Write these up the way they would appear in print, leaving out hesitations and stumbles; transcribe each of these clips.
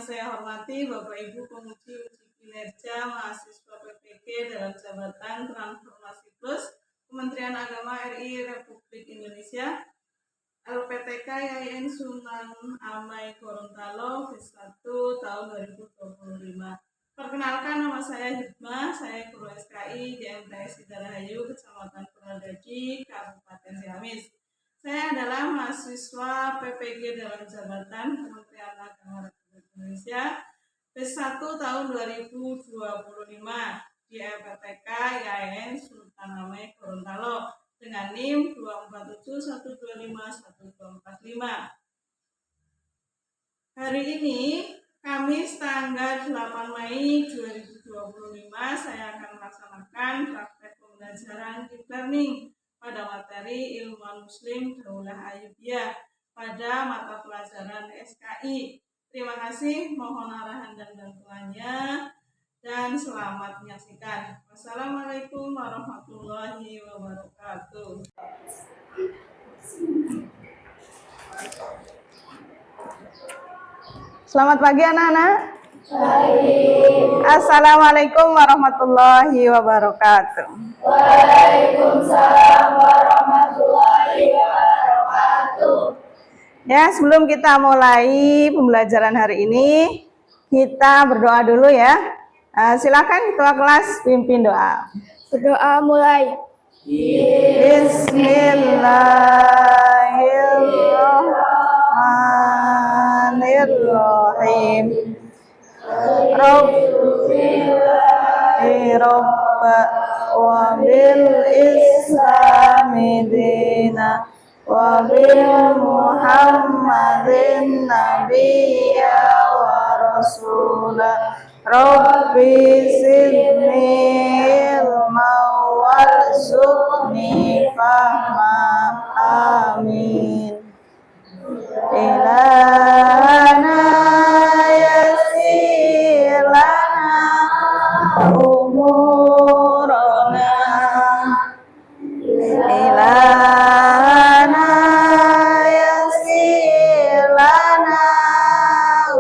saya hormati Bapak Ibu penguji uji kinerja mahasiswa PPG dalam jabatan Transformasi Plus Kementerian Agama RI Republik Indonesia LPTK YIN Sunan Amai Gorontalo V1 tahun 2025. Perkenalkan, nama saya Hikmah, saya guru SKI di MTS Hidarahayu, Kecamatan Purwodadi, Kabupaten Ciamis. Saya adalah mahasiswa PPG dalam jabatan Kementerian Agama Republik Indonesia V1 tahun 2025 di LPTK YIN Sunan Amai Gorontalo dengan NIM 247125145. Hari ini Kamis tanggal 8 Mei 2025 saya akan melaksanakan praktek pembelajaran deep learning pada materi Ilmuwan Muslim Daulah Ayyubiyah pada mata pelajaran SKI. Terima kasih, mohon arahan dan bantuannya dan selamat menyaksikan. Wassalamualaikum warahmatullahi wabarakatuh. Selamat pagi anak-anak. Assalamualaikum warahmatullahi wabarakatuh. Waalaikumsalam warahmatullahi wabarakatuh. Ya, sebelum kita mulai pembelajaran hari ini, kita berdoa dulu ya. Silakan ketua kelas pimpin doa. Berdoa mulai. Bismillahirrahmanirrahim. Rabba wa bil islami dina wa bil muhammadin nabiyya wa rasula rabbi zidni ilma warzuqni fahma amin. Ilana yasilana umurana Ilana yasilana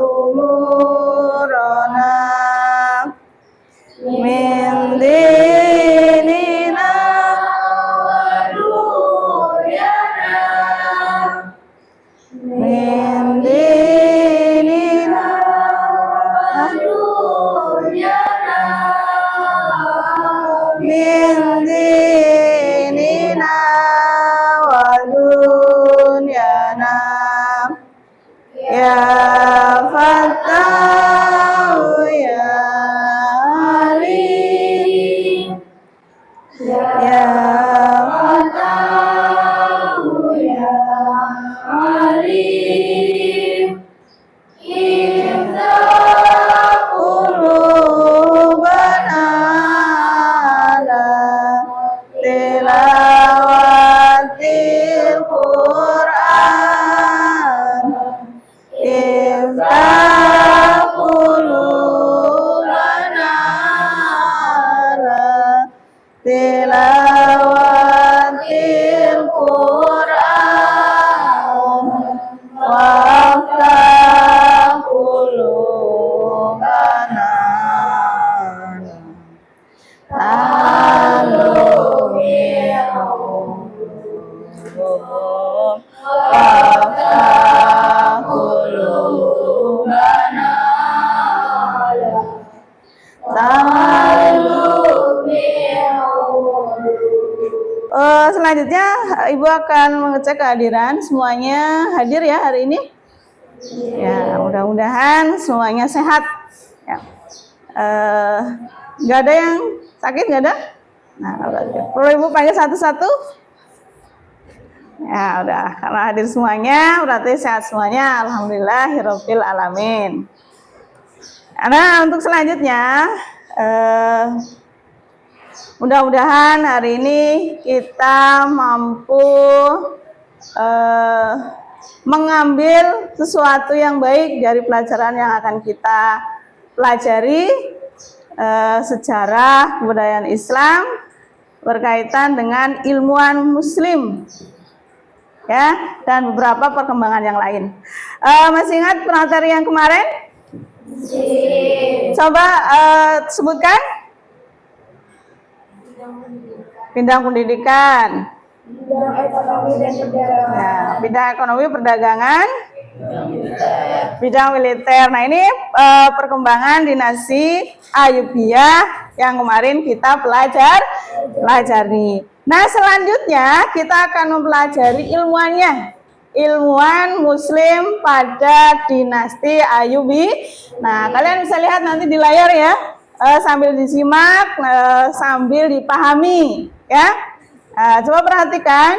umurana min dinina wa dunyana min dinina wa dunyana min dinina wa dunyana ya Fattahu ya Alim ya Fattahu ya Alim Iftah qulubana ala tilawatil Qur'an Iftah qulubana ala tilawatil Qur'an waftah qulubana waftah qulubana selanjutnya Ibu akan mengecek kehadiran semuanya hadir ya hari ini. Ya, mudah-mudahan semuanya sehat. Ya. Nggak ada yang sakit, nggak ada? Nah, perlu Ibu panggil satu-satu? Ya, udah. Kalau hadir semuanya, berarti sehat semuanya. Alhamdulillahirabbil alamin. Nah, untuk selanjutnya, mudah-mudahan hari ini kita mampu mengambil sesuatu yang baik dari pelajaran yang akan kita pelajari, sejarah kebudayaan Islam berkaitan dengan ilmuwan Muslim, ya, dan beberapa perkembangan yang lain. Masih ingat materi yang kemarin? Coba sebutkan. Bidang pendidikan. Bidang ekonomi dan perdagangan. Nah, bidang ekonomi perdagangan. Bidang militer. Nah, ini perkembangan dinasti Ayyubiyah yang kemarin kita pelajari. Nah, selanjutnya kita akan mempelajari ilmuannya. Ilmuwan Muslim pada dinasti Ayyubi. Nah, kalian bisa lihat nanti di layar ya, sambil disimak, sambil dipahami, ya. Coba perhatikan.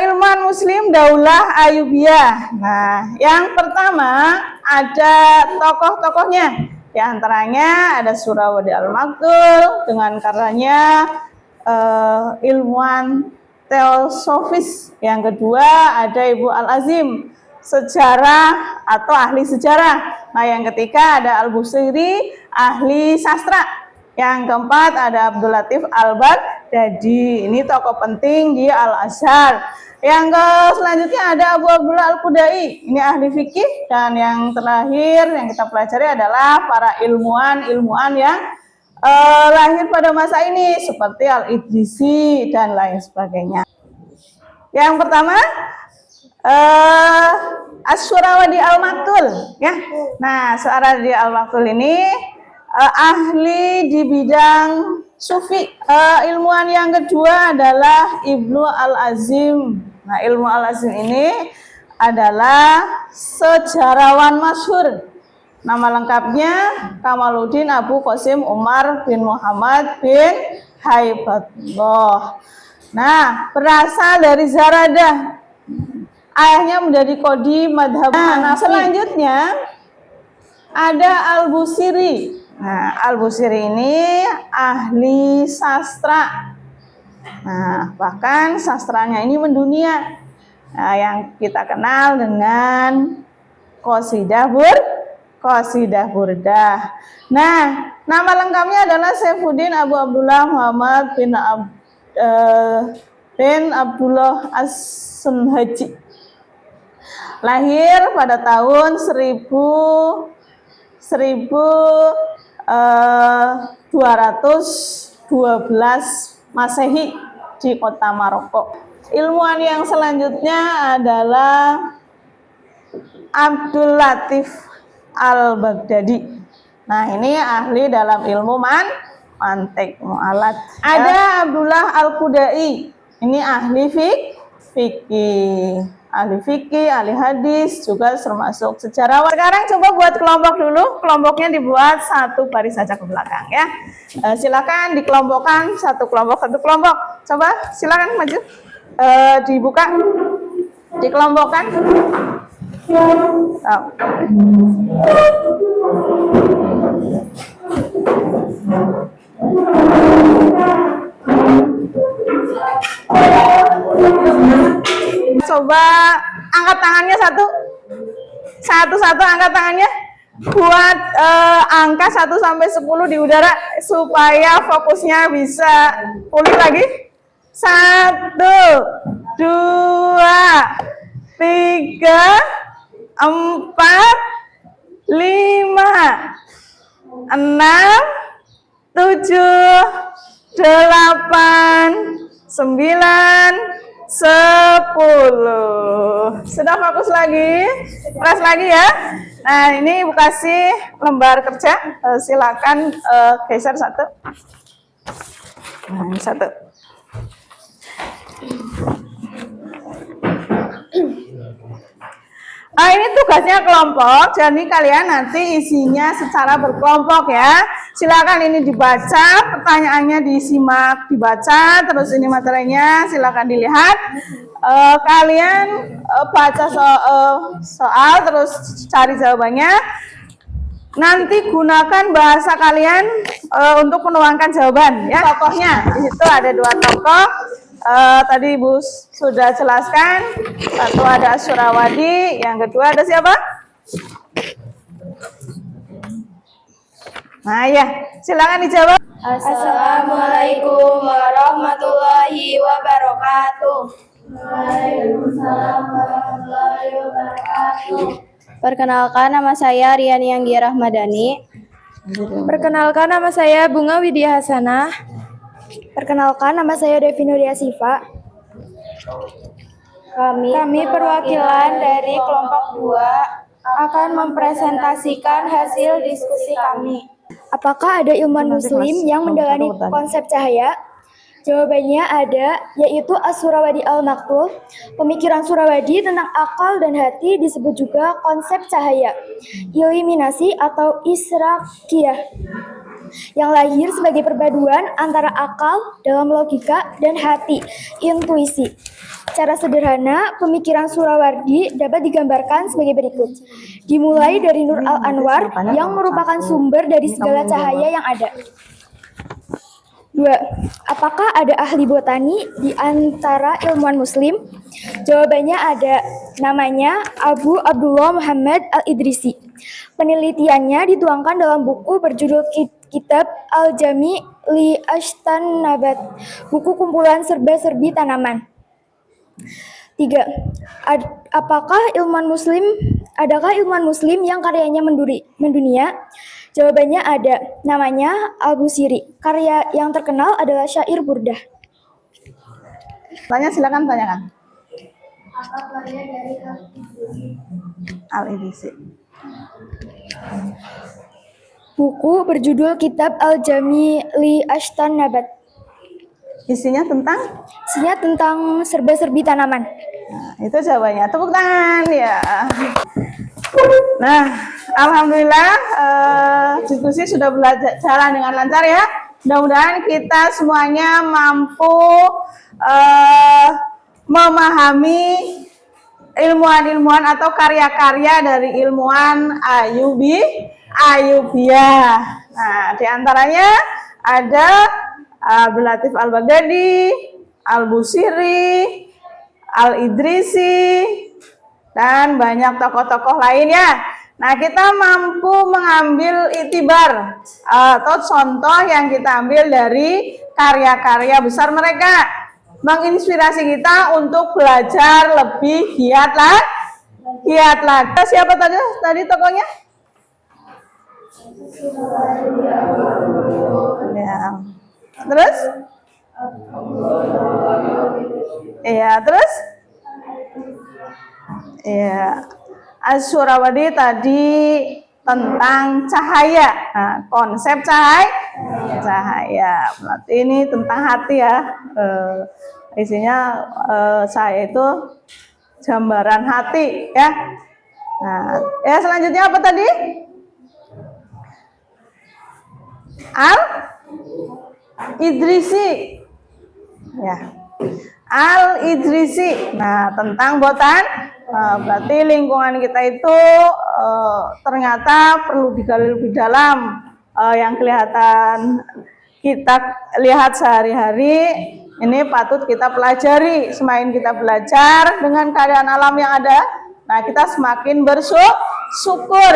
Ilmuwan Muslim Daulah Ayyubiyah. Nah, yang pertama ada tokoh-tokohnya. Di antaranya ada Surawadi Al-Maktul dengan karyanya ilmuwan teosofis. Yang kedua ada Ibu Al-Azim, sejarah atau ahli sejarah. Nah, yang ketiga ada Al-Busiri, ahli sastra. Yang keempat ada Abdul Latif Al-Baghdadi, ini tokoh penting di Al-Azhar. Yang selanjutnya ada Abu Abdullah Al-Qudai, ini ahli fikih. Dan yang terakhir yang kita pelajari adalah para ilmuwan yang lahir pada masa ini seperti Al-Idrisi dan lain sebagainya. Yang pertama As-Surawadi Al-Maktul, ya. Nah, Surawadi Al-Maktul ini ahli di bidang sufi. Ilmuwan yang kedua adalah Ibnu Al-Azim. Nah, Ibnu Al-Azim ini adalah sejarawan masyhur. Nama lengkapnya Kamaluddin Abu Qasim Umar bin Muhammad bin Haibatullah. Nah, berasal dari Zaradah. Ayahnya menjadi qadhi madhab Hanafi. Selanjutnya ada Al-Busiri. Nah, Al-Busiri ini ahli sastra. Nah, bahkan sastranya ini mendunia. Nah, yang kita kenal dengan Qasidah Burdah. Nah, nama lengkapnya adalah Saifuddin Abu Abdullah Muhammad bin Abdullah As-Sunhaji. Lahir pada tahun 1212 Masehi di kota Maroko. Ilmuwan yang selanjutnya adalah Abdul Latif Al-Baghdadi. Nah, ini ahli dalam ilmu mantik mu'alat. Ada Abdullah Al-Qudai. Ini ahli fikih. Ahli hadis, juga termasuk sejarawan. Sekarang coba buat kelompok dulu. Kelompoknya dibuat satu baris saja ke belakang, ya. Silakan dikelompokkan satu kelompok. Coba silakan maju. Dibuka, dikelompokkan. Coba angkat tangannya satu angkat tangannya. Buat angka 1 sampai 10 di udara supaya fokusnya bisa pulih lagi. 1, 2, 3, 4, 5, 6, 7, 8, 9, 10. Sudah fokus lagi? Keras lagi ya. Nah, ini Ibu kasih lembar kerja. Silakan geser satu. Nah, ini satu. Ini tugasnya kelompok, jadi kalian nanti isinya secara berkelompok ya. Silakan ini dibaca, pertanyaannya disimak, dibaca, terus ini materinya silakan dilihat. Kalian baca soal, terus cari jawabannya. Nanti gunakan bahasa kalian untuk menuangkan jawaban ya. Tokohnya di situ ada 2 tokoh. Tadi Ibu sudah jelaskan. Satu ada Surawadi, yang kedua ada siapa? Nah ya, silakan dijawab. Assalamualaikum warahmatullahi wabarakatuh. Waalaikumsalam warahmatullahi wabarakatuh. Perkenalkan, nama saya Riani Anggia Rahmadani. Perkenalkan, nama saya Bunga Widya Hasanah. Perkenalkan, nama saya Devi Nuria Siva. Kami perwakilan dari kelompok 2 akan mempresentasikan hasil diskusi kami. Apakah ada ilmuwan muslim yang mendalami konsep cahaya? Jawabannya ada, yaitu As-Surawadi Al-Maktul. Pemikiran Surawadi tentang akal dan hati disebut juga konsep cahaya, iliminasi atau israkiyah, yang lahir sebagai perpaduan antara akal dalam logika dan hati, intuisi. Secara sederhana, pemikiran Surawadi dapat digambarkan sebagai berikut. Dimulai dari Nur Al-Anwar yang merupakan sumber dari segala cahaya yang ada. 2. Apakah ada ahli botani di antara ilmuwan muslim? Jawabannya ada. Namanya Abu Abdullah Muhammad Al-Idrisi. Penelitiannya dituangkan dalam buku berjudul Kitab Al-Jami' li Ashtan Nabat, buku kumpulan serba-serbi tanaman. 3. Adakah ilmuwan muslim yang karyanya mendunia? Jawabannya ada. Namanya Al-Busiri. Karya yang terkenal adalah syair Burdah. Silakan tanyakan. Apa karya dari Al-Idrisi. Buku berjudul Kitab Al-Jami' li Ashtan Nabat. Isinya tentang serba-serbi tanaman. Nah, itu jawabannya. Tepuk tangan ya. Nah, alhamdulillah diskusi sudah berjalan dengan lancar ya. Mudah-mudahan kita semuanya mampu memahami ilmuwan-ilmuwan atau karya-karya dari ilmuwan Ayyubiyah. Nah, diantaranya ada Abdul Latif Al-Baghdadi, Al-Busiri, Al-Idrisi, dan banyak tokoh-tokoh lainnya. Nah, kita mampu mengambil itibar atau contoh yang kita ambil dari karya-karya besar mereka, menginspirasi kita untuk belajar lebih giat lagi. Siapa tadi tokohnya? Ya. Terus? Iya, terus? Iya. As-Surawadi tadi tentang cahaya. Nah, konsep cahaya. Berarti ini tentang hati ya. Isinya saya itu gambaran hati ya. Nah, selanjutnya apa tadi? Al-Idrisi. Ya. Al-Idrisi. Nah, tentang berarti lingkungan kita itu ternyata perlu digali lebih dalam. Yang kelihatan kita lihat sehari-hari ini patut kita pelajari. Semakin kita belajar dengan keadaan alam yang ada, nah kita semakin bersyukur.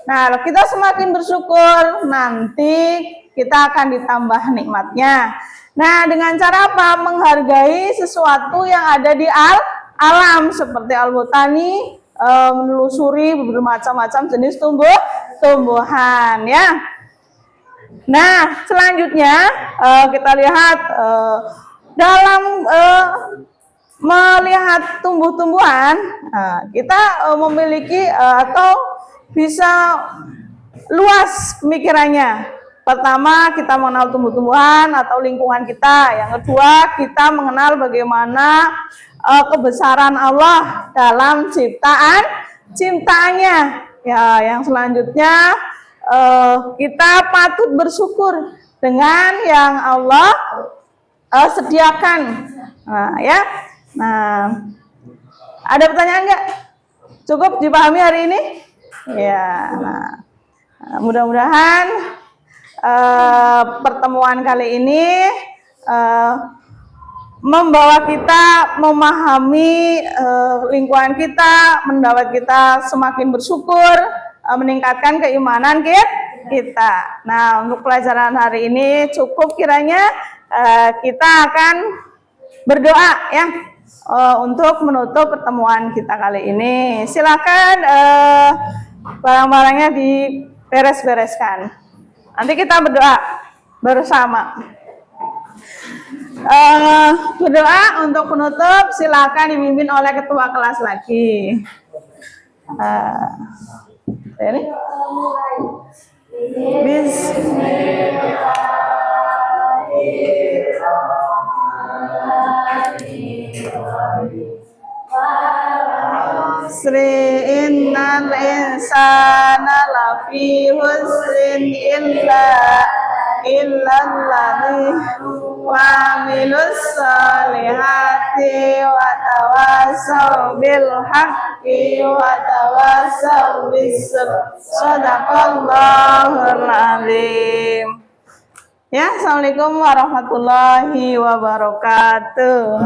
Nah, kalau kita semakin bersyukur, nanti kita akan ditambah nikmatnya. Nah, dengan cara apa? Menghargai sesuatu yang ada di alam seperti al-botani, menelusuri bermacam-macam jenis tumbuhan ya. Nah, selanjutnya kita lihat dalam melihat tumbuh-tumbuhan, kita memiliki atau bisa luas pemikirannya. Pertama, kita mengenal tumbuh-tumbuhan atau lingkungan kita. Yang kedua, kita mengenal bagaimana kebesaran Allah dalam ciptaannya. Ya, yang selanjutnya kita patut bersyukur dengan yang Allah sediakan. Nah, ya. Nah, ada pertanyaan nggak? Cukup dipahami hari ini? Ya. Nah, mudah-mudahan pertemuan kali ini membawa kita memahami lingkungan kita, membawa kita semakin bersyukur, meningkatkan keimanan kita. Nah, untuk pelajaran hari ini cukup kiranya kita akan berdoa ya untuk menutup pertemuan kita kali ini. Silakan barang-barangnya diberes-bereskan. Nanti kita berdoa bersama. Berdoa untuk penutup silakan dipimpin oleh ketua kelas lagi. Ini. Sri innal insana lafi husrin illalladzina wa amilus solihati wa tawassaw bil haqqi wa tawassaw bis sabr. Shadaqallahul azim. Ya, assalamualaikum warahmatullahi wabarakatuh.